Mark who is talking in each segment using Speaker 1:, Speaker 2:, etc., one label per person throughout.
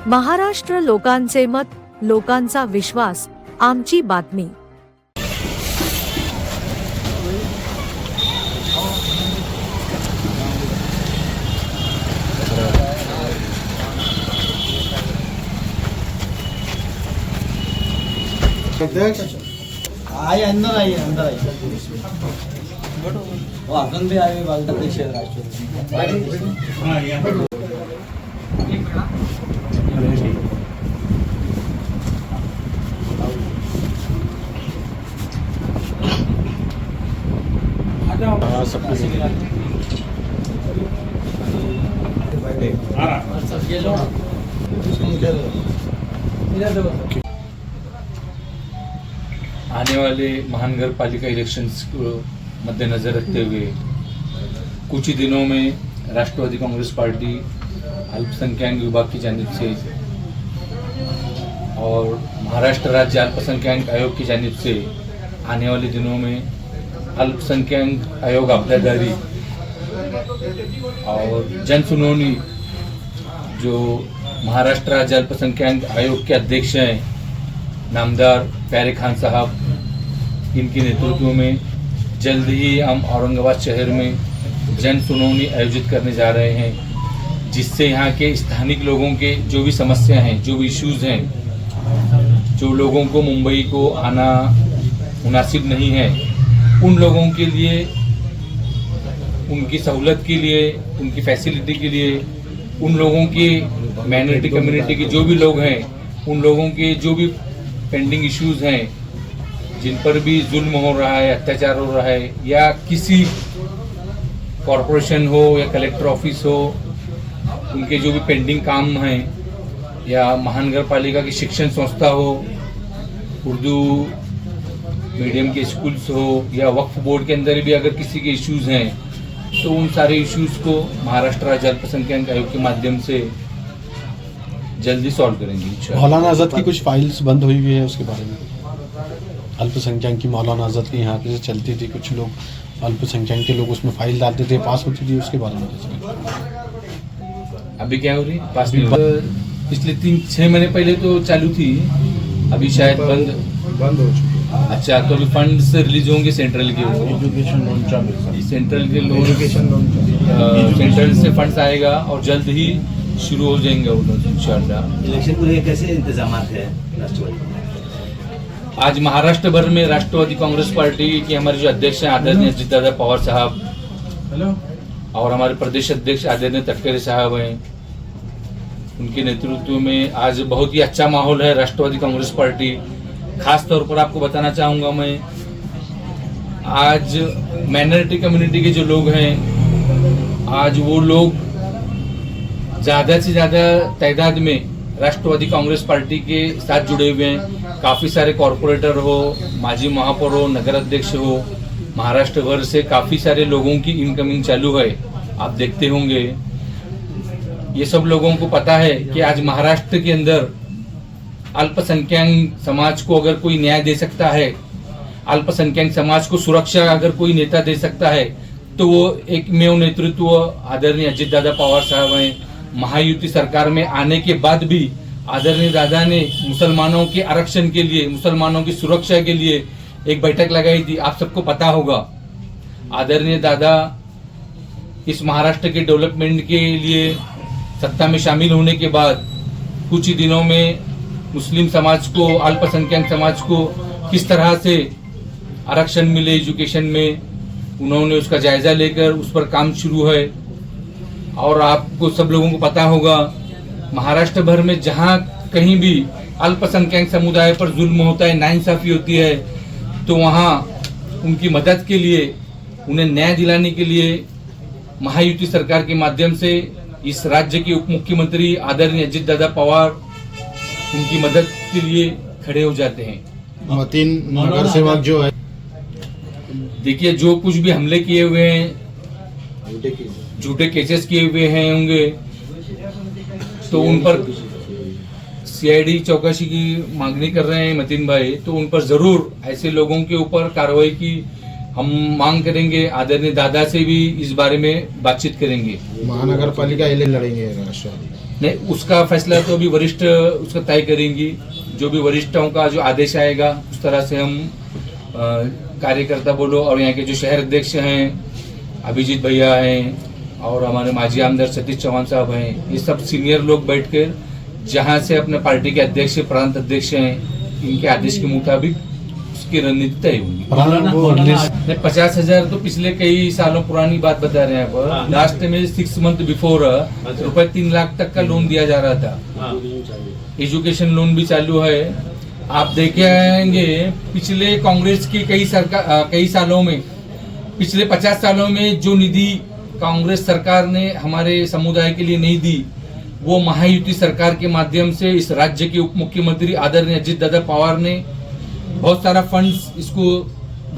Speaker 1: महाराष्ट्र लोकांचे मत, लोकांचा विश्वास, आमची बातमी।
Speaker 2: अध्यक्ष आए अंदर आइए वो अगन भी आए बाल अध्यक्ष
Speaker 3: आने वाले महानगर पालिका इलेक्शंस को मद्देनजर रखते हुए कुछ ही दिनों में राष्ट्रवादी कांग्रेस पार्टी अल्पसंख्यक विभाग की जानिब से और महाराष्ट्र राज्य अल्पसंख्यक आयोग की जानिब से आने वाले दिनों में अल्पसंख्यक आयोग अब्दादारी और जन सुनवाई जो महाराष्ट्र राज्य अल्पसंख्यक आयोग के अध्यक्ष हैं नामदार प्यारे खान साहब, इनके नेतृत्व में जल्द ही हम औरंगाबाद शहर में जन सुनवाई आयोजित करने जा रहे हैं, जिससे यहाँ के स्थानिक लोगों के जो भी समस्या हैं, जो भी इश्यूज हैं, जो लोगों को मुंबई को आना मुनासिब नहीं है, उन लोगों के लिए, उनकी सहूलत के लिए, उनकी फैसिलिटी के लिए, उन लोगों की माइनॉरिटी कम्युनिटी के जो भी लोग हैं, उन लोगों के जो भी पेंडिंग इश्यूज हैं, जिन पर भी जुल्म हो रहा है, अत्याचार हो रहा है, या किसी कॉरपोरेशन हो या कलेक्टर ऑफिस हो, उनके जो भी पेंडिंग काम हैं, या महानगर पालिका की शिक्षण संस्था हो, उर्दू मीडियम के स्कूल्स हो, या वक्फ बोर्ड के अंदर भी अगर किसी के इश्यूज हैं, तो उन सारे इश्यूज को महाराष्ट्र राज्य अल्पसंख्यक आयोग के माध्यम से जल्दी सॉल्व करेंगे।
Speaker 4: मौलाना आज़ाद की कुछ फाइल्स बंद हुई हुई है, उसके बारे में अल्पसंख्यक की मौलाना आज़ाद की यहाँ पे चलती थी, कुछ लोग अल्पसंख्यक के लोग उसमें फाइल डालते थे, पास होती थी, उसके बारे में
Speaker 3: अभी क्या हो रही पास पिछले 3-6 महीने पहले तो चालू थी, अभी शायद बंद हो चुकी है। अच्छा, तो अभी फंड्स रिलीज होंगे सेंट्रल के,
Speaker 2: एजुकेशन लोन चालू,
Speaker 3: सेंट्रल के लोन,
Speaker 2: एजुकेशन लोन
Speaker 3: सेंट्रल से फंड्स आएगा और जल्द ही शुरू हो जाएंगे वो लोग इंशाअल्लाह।
Speaker 2: इलेक्शन को लेकर कैसे इंतजाम है राष्ट्रवादी?
Speaker 3: आज महाराष्ट्र भर में राष्ट्रवादी कांग्रेस पार्टी के हमारे जो अध्यक्ष हैं आदरणीय अजितदादा पवार साहब, हेलो, और हमारे प्रदेश अध्यक्ष आदरणीय तटकरे साहब हैं, उनके नेतृत्व में आज बहुत ही अच्छा माहौल है राष्ट्रवादी कांग्रेस पार्टी। खास तौर पर आपको बताना चाहूंगा मैं, आज माइनॉरिटी कम्युनिटी के जो लोग हैं, आज वो लोग ज्यादा से ज्यादा तादाद में राष्ट्रवादी कांग्रेस पार्टी के साथ जुड़े हुए हैं। काफी सारे कॉरपोरेटर हो, माजी महापौर हो, नगर अध्यक्ष हो, महाराष्ट्र भर से काफी सारे लोगों की इनकमिंग चालू है। आप देखते होंगे, ये सब लोगों को पता है कि आज महाराष्ट्र के अंदर अल्पसंख्यक समाज को अगर कोई न्याय दे सकता है, अल्पसंख्यक समाज को सुरक्षा अगर कोई नेता दे सकता है, तो वो एकमेव नेतृत्व आदरणीय अजितदादा पवार साहब हैं। महायुति सरकार में आने के बाद भी आदरणीय दादा ने मुसलमानों के आरक्षण के लिए, मुसलमानों की सुरक्षा के लिए एक बैठक लगाई थी, आप सबको पता होगा। आदरणीय दादा इस महाराष्ट्र के डेवलपमेंट के लिए सत्ता में शामिल होने के बाद कुछ ही दिनों में मुस्लिम समाज को, अल्पसंख्यक समाज को किस तरह से आरक्षण मिले एजुकेशन में, उन्होंने उसका जायजा लेकर उस पर काम शुरू है। और आपको सब लोगों को पता होगा, महाराष्ट्र भर में जहां कहीं भी अल्पसंख्यक समुदाय पर जुल्म होता है, नाइंसाफी होती है, तो वहां उनकी मदद के लिए, उन्हें न्याय दिलाने के लिए महायुति सरकार के माध्यम से इस राज्य के उप मुख्यमंत्री आदरणीय अजितदादा पवार उनकी मदद के लिए खड़े हो जाते हैं।
Speaker 4: 3 नगर सेवक जो है,
Speaker 3: देखिए, जो कुछ भी हमले किए हुए हैं, झूठे केसेस किए हुए हैं होंगे, तो उन पर सीआईडी चौकसी की मांगनी कर रहे हैं मतीन भाई, तो उन पर जरूर ऐसे लोगों के ऊपर कार्रवाई की हम मांग करेंगे। आदरणीय दादा से भी इस बारे में बातचीत करेंगे।
Speaker 4: महानगर पालिका लड़ेंगे राष्ट्रवादी।
Speaker 3: नहीं, उसका फैसला तो अभी वरिष्ठ उसका तय करेंगी। जो भी वरिष्ठों का जो आदेश आएगा उस तरह से हम कार्यकर्ता बोलो और यहाँ के जो शहर अध्यक्ष हैं अभिजीत भैया हैं और हमारे माजी आमदार सतीश चौहान साहब हैं, ये सब सीनियर लोग बैठकर जहाँ से अपने पार्टी के अध्यक्ष प्रांत अध्यक्ष हैं इनके आदेश के मुताबिक उसकी रणनीति तय होगी। 50,000 तो पिछले कई सालों पुरानी बात बता रहे हैं आप। लास्ट में 6 मंथ बिफोर रुपए 3 लाख तक का लोन दिया जा रहा था। एजुकेशन लोन भी चालू है। आप देखेंगे पिछले कांग्रेस की कई सालों में, पिछले 50 सालों में जो निधि कांग्रेस सरकार ने हमारे समुदाय के लिए नहीं दी, वो महायुति सरकार के माध्यम से इस राज्य के उप मुख्यमंत्री आदरणीय अजित दादा पवार ने बहुत सारा फंड्स इसको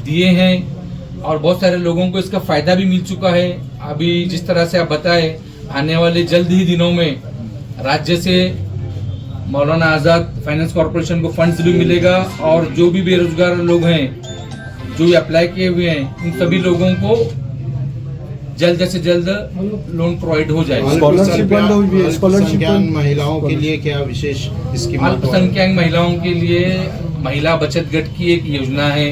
Speaker 3: दिए हैं और बहुत सारे लोगों को इसका फायदा भी मिल चुका है। अभी जिस तरह से आप बताए, आने वाले जल्द ही दिनों में राज्य से मौलाना आजाद फाइनेंस कॉर्पोरेशन को फंड्स भी मिलेगा और जो भी बेरोजगार लोग हैं जो अप्लाई किए हुए हैं उन सभी लोगों को जल्द से जल्द लोन प्रोवाइड हो जाएगा।
Speaker 5: स्कॉलरशिप महिलाओं के लिए क्या विशेष स्कीम?
Speaker 3: अल्पसंख्यक महिलाओं के लिए महिला बचत गट की एक योजना है।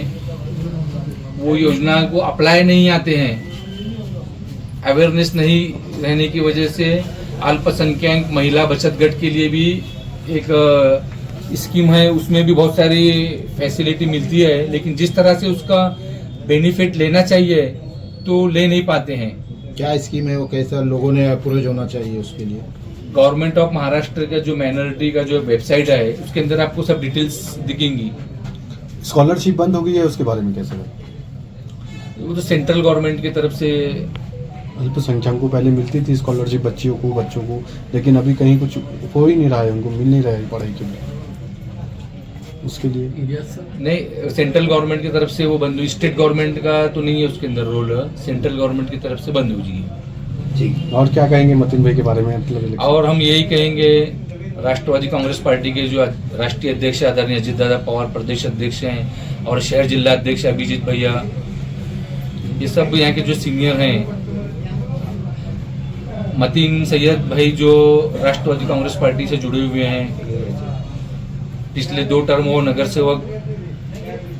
Speaker 3: वो योजना को अप्लाई नहीं आते हैं, अवेयरनेस नहीं रहने की वजह से अल्पसंख्यक महिला बचत गट के लिए भी एक स्कीम है। उसमें भी बहुत सारी फैसिलिटी मिलती है, लेकिन जिस तरह से उसका बेनिफिट लेना चाहिए तो ले नहीं पाते हैं।
Speaker 5: क्या स्कीम है वो, कैसा लोगों ने अप्रोच होना चाहिए उसके लिए?
Speaker 3: गवर्नमेंट ऑफ महाराष्ट्र का जो माइनॉरिटी का जो वेबसाइट है उसके अंदर आपको सब डिटेल्स दिखेंगी।
Speaker 4: स्कॉलरशिप बंद हो गई है, उसके बारे में कैसे?
Speaker 3: वो तो सेंट्रल गवर्नमेंट की तरफ से
Speaker 4: अल्पसंख्यकों को पहले मिलती थी स्कॉलरशिप बच्चों को, लेकिन अभी कहीं कुछ हो ही नहीं रहा है, उनको मिल नहीं रहा है पढ़ाई के लिए। उसके लिए
Speaker 3: नहीं, सेंट्रल गवर्नमेंट की तरफ से वो बंद हुई। स्टेट गवर्नमेंट का तो नहीं है उसके अंदर रोल, सेंट्रल गवर्नमेंट की तरफ से बंद हो जी।
Speaker 4: और क्या कहेंगे मतिन भाई के बारे में?
Speaker 3: और हम यही कहेंगे, राष्ट्रवादी कांग्रेस पार्टी के जो राष्ट्रीय अध्यक्ष आदरणीय अजित दादा पवार प्रदेश अध्यक्ष हैं और शहर जिला अध्यक्ष अभिजीत भैया, ये सब यहाँ के जो सीनियर हैं, मतीन सैयद भाई जो राष्ट्रवादी कांग्रेस पार्टी से जुड़े हुए हैं, पिछले 2 टर्म वो नगर सेवक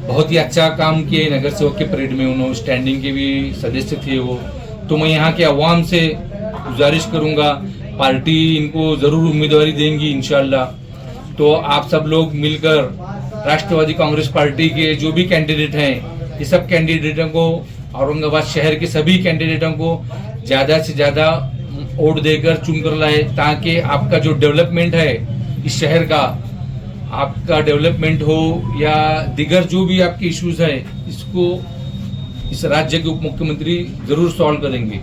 Speaker 3: बहुत ही अच्छा काम किए। नगर सेवक के परेड में उन्होंने स्टैंडिंग के भी सदस्य थे वो। तो मैं यहाँ के अवाम से गुजारिश करूंगा, पार्टी इनको जरूर उम्मीदवारी देंगी इंशाल्लाह। तो आप सब लोग मिलकर राष्ट्रवादी कांग्रेस पार्टी के जो भी कैंडिडेट हैं, ये सब कैंडिडेटों को, औरंगाबाद शहर के सभी कैंडिडेटों को ज्यादा से ज्यादा वोट देकर चुनकर लाए, ताकि आपका जो डेवलपमेंट है इस शहर का, आपका डेवलपमेंट हो या दिगर जो भी आपके इश्यूज है, इसको इस राज्य के उप मुख्यमंत्री जरूर सॉल्व करेंगे।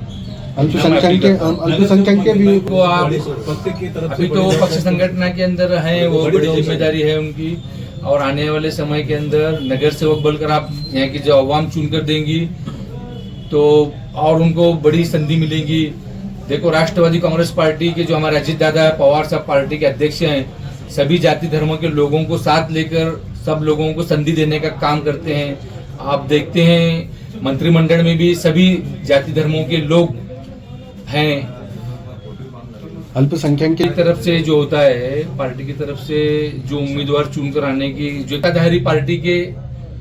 Speaker 4: अल्पसंख्यक के भी
Speaker 3: को आप अभी तो पक्ष संगठन के अंदर हैं, वो बड़ी जिम्मेदारी है उनकी, और आने वाले समय के अंदर नगर सेवक बनकर आप यहाँ की जो अवाम चुनकर देंगी तो और उनको बड़ी संधि मिलेगी। देखो, राष्ट्रवादी कांग्रेस पार्टी के जो हमारे अजित दादा पवार साहब पार्टी के अध्यक्ष हैं, सभी जाति धर्मों के लोगों को साथ लेकर सब लोगों को संधि देने का काम करते हैं। आप देखते हैं मंत्रिमंडल में भी सभी जाति धर्मों के लोग हैं।
Speaker 4: अल्पसंख्यक की
Speaker 3: तरफ से जो होता है, पार्टी की तरफ से जो उम्मीदवार चुनकर आने की, जो एकाधारी पार्टी के,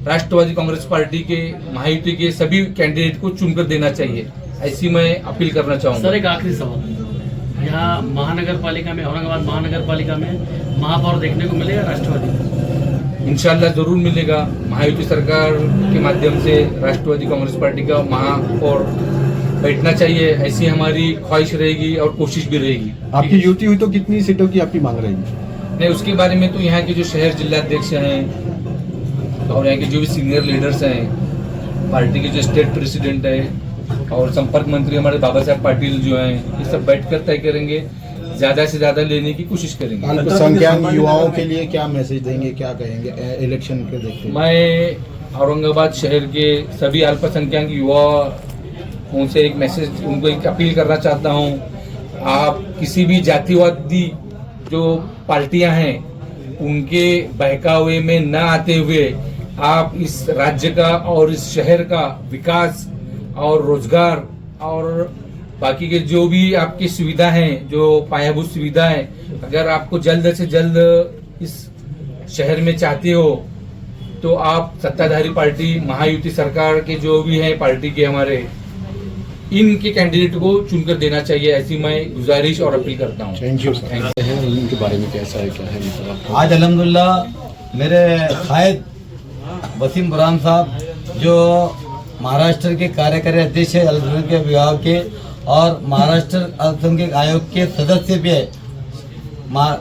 Speaker 3: राष्ट्रवादी कांग्रेस पार्टी के, महायुति के सभी कैंडिडेट को चुनकर देना चाहिए, ऐसी मैं अपील करना चाहूंगा।
Speaker 6: सर, एक आखिरी सवाल, यहाँ महानगर पालिका में, औरंगाबाद महानगर पालिका में महापौर देखने को मिलेगा राष्ट्रवादी?
Speaker 3: इंशाल्लाह जरूर मिलेगा। महायुति सरकार के माध्यम से राष्ट्रवादी कांग्रेस पार्टी का महापौर बैठना चाहिए, ऐसी हमारी ख्वाहिश रहेगी और कोशिश भी रहेगी।
Speaker 4: आपकी युति हुई तो कितनी सीटों की आपकी मांग रहेगी?
Speaker 3: नहीं, उसके बारे में तो यहाँ के जो शहर जिला अध्यक्ष हैं और यहाँ के जो भी सीनियर लीडर्स हैं, पार्टी के जो स्टेट प्रेसिडेंट है और संपर्क मंत्री हमारे बाबा साहब पाटिल जो हैं, ये सब बैठकर तय करेंगे, ज्यादा से ज्यादा लेने की कोशिश करेंगे।
Speaker 5: अल्पसंख्यक युवाओं के लिए क्या मैसेज देंगे, क्या कहेंगे इलेक्शन के देखते हुए?
Speaker 3: मैं औरंगाबाद शहर के सभी अल्पसंख्यक युवाओं से एक मैसेज, उनको एक अपील करना चाहता हूँ। आप किसी भी जातिवादी जो पार्टियां हैं उनके बहकावे में न आते हुए आप इस राज्य का और इस शहर का विकास और रोजगार और बाकी के जो भी आपकी सुविधा है, जो पायाभूत सुविधा है, अगर आपको जल्द से जल्द इस शहर में चाहते हो तो आप सत्ताधारी पार्टी महायुति सरकार के जो भी हैं पार्टी के हमारे, इनके कैंडिडेट को चुनकर देना चाहिए, ऐसी मैं गुजारिश और अपील करता हूँ।
Speaker 5: Thank you sir.
Speaker 4: है उनके बारे में कैसा है, क्या है मतलब
Speaker 2: आज अल्हम्दुलिल्लाह मेरे कायद वसीम बुरहान साहब जो महाराष्ट्र के कार्यकारी अध्यक्ष है अल्पसंख्यक विभाग के और महाराष्ट्र अल्पसंख्यक आयोग के सदस्य भी है,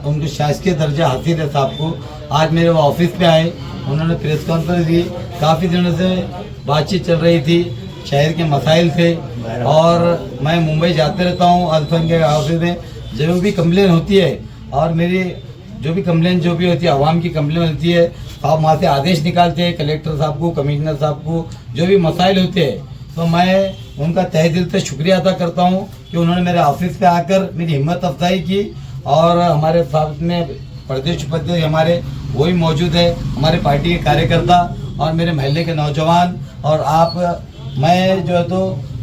Speaker 2: उनको शासकीय दर्जा हासिल है साहब को। आज मेरे वो ऑफिस पे आए, उन्होंने प्रेस कॉन्फ्रेंस दी। काफ़ी दिनों से बातचीत चल रही थी शहर के मसाइल से, और मैं मुंबई जाते रहता हूँ अल्पसंख्यक ऑफिस में। जब भी कंप्लेन होती है और मेरी जो भी कंप्लेन जो भी होती है, आवाम की कंप्लेन होती है, साहब वहाँ से आदेश निकालते हैं कलेक्टर साहब को, कमिश्नर साहब को, जो भी मसाइल होते हैं, तो मैं उनका तहे दिल से शुक्रिया अदा करता हूँ कि उन्होंने मेरे ऑफिस पे आकर मेरी हिम्मत अफजाई की। और हमारे साथ में प्रदेश उपाध्यक्ष हमारे वो भी मौजूद है, हमारे पार्टी के कार्यकर्ता और मेरे महल्ले के नौजवान, और आप, मैं जो है तो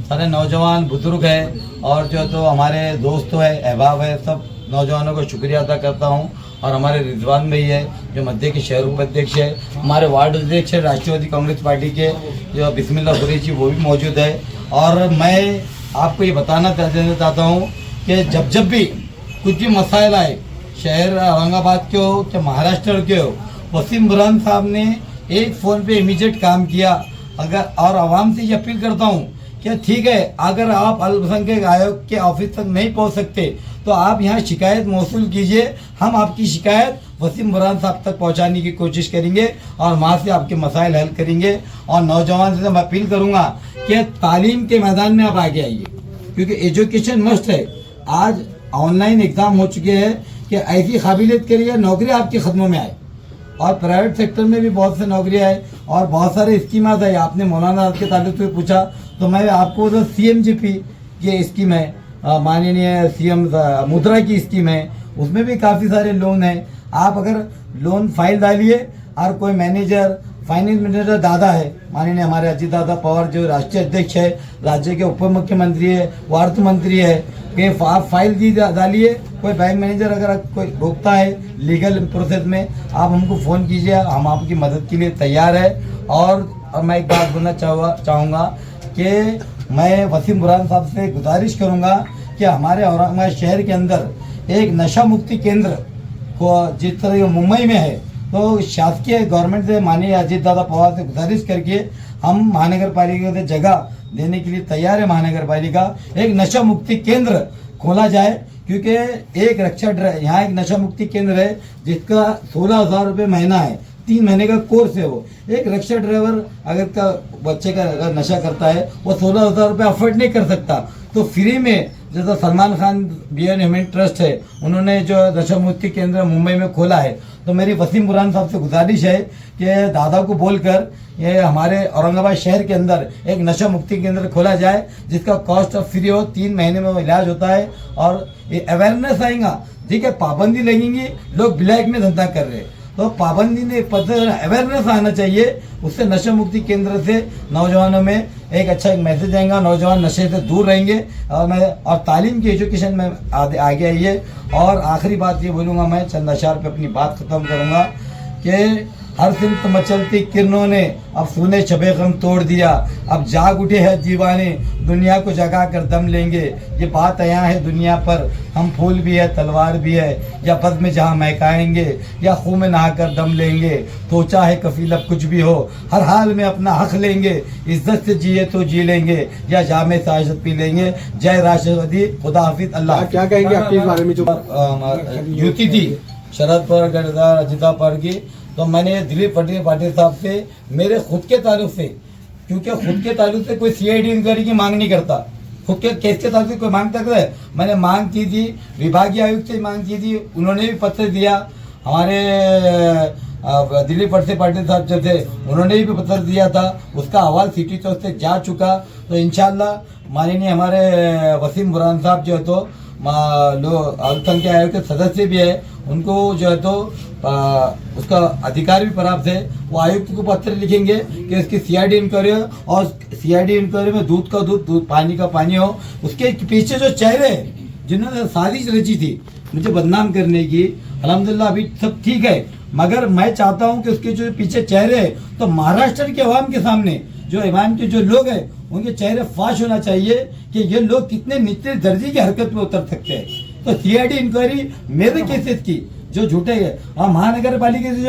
Speaker 2: सारे नौजवान बुजुर्ग है और जो है तो हमारे दोस्त है, अहबाब है, सब नौजवानों को शुक्रिया अदा करता हूँ। और हमारे रिजवान भाई है जो मध्य के शहर उपाध्यक्ष है, हमारे वार्ड अध्यक्ष है राष्ट्रवादी कांग्रेस पार्टी के जो बिस्मिल्लाह कुरैशी, वो भी मौजूद है। और मैं आपको ये बताना चाहता हूँ कि जब भी कुछ भी मसाइल आए, शहर औरंगाबाद के हो चाहे महाराष्ट्र के हो, वसीम बुरहान साहब ने एक फ़ोन पे इमीडिएट काम किया। अगर और आवाम से ये अपील करता हूँ कि ठीक है, अगर आप अल्पसंख्यक आयोग के ऑफिस तक नहीं पहुँच सकते तो आप यहाँ शिकायत मौसूल कीजिए, हम आपकी शिकायत वसीम बुरहान साहब तक पहुँचाने की कोशिश करेंगे और वहाँ से आपके मसाइल हल करेंगे। और नौजवान से मैं अपील करूँगा कि तालीम के मैदान में आप आगे आइए, क्योंकि एजुकेशन मस्ट है। आज ऑनलाइन एग्ज़ाम हो चुके हैं कि ऐसी काबिलियत करिए नौकरी आपके कदमों में आए, और प्राइवेट सेक्टर में भी बहुत से नौकरियाँ है और बहुत सारे स्कीमात है। आपने मौलाना के ताल्लुक से पूछा तो मैं आपको तो CMGP ये स्कीम है, माननीय CM मुद्रा की स्कीम है, उसमें भी काफ़ी सारे लोन है। आप अगर लोन फाइल डालिए और कोई मैनेजर, फाइनेंस मैनेजर दादा है, माननीय हमारे अजीत दादा पवार जो राष्ट्रीय अध्यक्ष है, राज्य के उप मुख्यमंत्री है, वार्ता मंत्री है, कि आप फाइल दी डालिए। कोई बैंक मैनेजर अगर कोई रोकता है लीगल प्रोसेस में, आप हमको फ़ोन कीजिए, हम आपकी मदद के लिए तैयार है। और मैं एक बात बोलना चाहूँगा कि मैं वसीम बुरहान साहब से गुजारिश करूँगा कि हमारे औरंगाबाद शहर के अंदर एक नशा मुक्ति केंद्र को, जिस तरह मुंबई में है, तो शासकीय गवर्नमेंट से माननीय अजीत दादा पवार से गुजारिश करके हम महानगर पालिका से जगह देने के लिए तैयार है। महानगर पालिका एक नशा मुक्ति केंद्र खोला जाए, क्योंकि एक रक्षा यहाँ एक नशा मुक्ति केंद्र है जिसका 16,000 रुपये महीना है, 3 महीने का कोर्स है। वो एक रिक्शा ड्राइवर अगर का बच्चे का अगर नशा करता है वो 16,000 रुपये अफोर्ड नहीं कर सकता, तो फ्री में, जैसा Salman Khan beyond human trust है, उन्होंने जो नशा मुक्ति केंद्र मुंबई में खोला है, तो मेरी वसीम बुरहान साहब से गुजारिश है कि दादा को बोलकर ये हमारे औरंगाबाद शहर के अंदर एक नशा मुक्ति केंद्र खोला जाए, जिसका कॉस्ट ऑफ फ्री हो, 3 महीने में वो इलाज होता है। और ये अवेयरनेस आएगा, ठीक है, पाबंदी लगेंगी, लोग ब्लैक में धंधा कर रहे हैं, तो पाबंदी ने अवेयरनेस आना चाहिए, उससे नशा मुक्ति केंद्र से नौजवानों में एक अच्छा एक मैसेज आएगा, नौजवान नशे से दूर रहेंगे। और तालीम की एजुकेशन में आगे आइए। और आखिरी बात ये बोलूँगा, मैं चंद अशार पे अपनी बात ख़त्म करूँगा कि हर सिमत मचलती किरणों ने अब सूने छबे गम तोड़ दिया, अब जाग उठे हैं दीवाने, दुनिया को जगा कर दम लेंगे। ये बात यहाँ है दुनिया पर, हम फूल भी है तलवार भी है, या बद में जहाँ महकाएंगे या खून में नहा कर दम लेंगे। सोचा है कफील अब कुछ भी हो, हर हाल में अपना हक लेंगे, इज्जत से जिए तो जी लेंगे या जामे साशत पी लेंगे। जय राष्ट्रवादी, खुदा हाफिज, अल्लाह।
Speaker 4: क्या कहेंगे आपके इस बारे में जो
Speaker 2: युति थी शरद पवार गठबंधन अजिता पवार की, तो मैंने दिलीप पाटिल साहब से मेरे खुद के ताल्लुक से, क्योंकि खुद के ताल्लुक से कोई CID इंक्वायरी की मांग नहीं करता, खुद के केस के ताल्लुक से कोई मांग करता है। मैंने मांग की थी, विभागीय आयुक्त से मांग की थी, उन्होंने भी पत्र दिया। हमारे दिलीप पाटिल साहब जो थे उन्होंने भी पत्र दिया था, उसका हवाल सिटी चौक से जा चुका। तो इंशाल्लाह माननीय हमारे वसीम बुरहान साहब जो है तो अल्पसंख्यक आयोग के सदस्य भी है, उनको जो है तो उसका अधिकार भी प्राप्त है। वो आयुक्त को पत्र लिखेंगे कि इसकी सीआईडी इंक्वायरी हो, और सीआईडी इंक्वायरी में दूध का दूध पानी का पानी हो। उसके पीछे जो चेहरे जिन्होंने साजिश रची थी मुझे बदनाम करने की, अल्हम्दुलिल्लाह अभी सब ठीक है, मगर मैं चाहता हूं कि उसके जो पीछे चेहरे हैं तो महाराष्ट्र के अवाम के सामने जो इमाम के जो लोग हैं उनके चेहरे फाश होना चाहिए कि ये लोग कितने निचले दर्जे की हरकत में उतर सकते हैं। तो सीआईडी इंक्वायरी मेरे केसेस की जो झूठे है, और महानगर पालिका से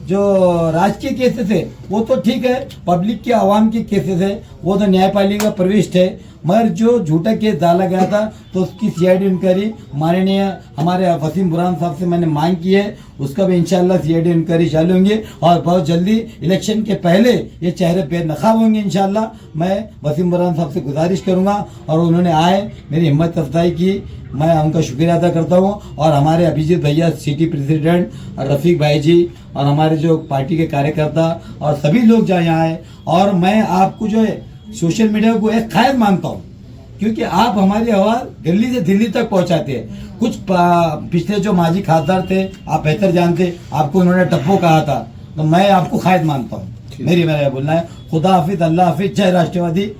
Speaker 2: जो राजकीय केसेस है वो तो ठीक है, पब्लिक के आवाम के केसेस है वो तो न्यायपालिका प्रविष्ट है, मगर जो झूठा केस डाला गया था तो उसकी सीआईडी इंक्वायरी माननीय हमारे वसीम बुरहान साहब से मैंने मांग की है, उसका भी इंशाल्लाह सीआईडी इंक्वायरी चालू होंगी और बहुत जल्दी इलेक्शन के पहले ये चेहरे बेनकाब होंगे इंशाल्लाह। मैं वसीम बुरहान साहब से गुजारिश करूंगा, और उन्होंने आए मेरी हिम्मत अफजाई की, मैं उनका शुक्रिया अदा करता हूं। और हमारे अभिजीत भैया सिटी प्रेसिडेंट और रफीक भाई जी और हमारे जो पार्टी के कार्यकर्ता और सभी लोग जो यहाँ आए, और मैं आपको जो है सोशल मीडिया को एक कायद मानता हूँ, क्योंकि आप हमारी आवाज दिल्ली से दिल्ली तक पहुंचाते हैं। कुछ पिछले जो माजी खासदार थे आप बेहतर जानते, आपको उन्होंने टप्पो कहा था, तो मैं आपको कायद मानता हूँ। मेरा बोलना है खुदा हाफिज, अल्लाह हाफिज, जय राष्ट्रवादी।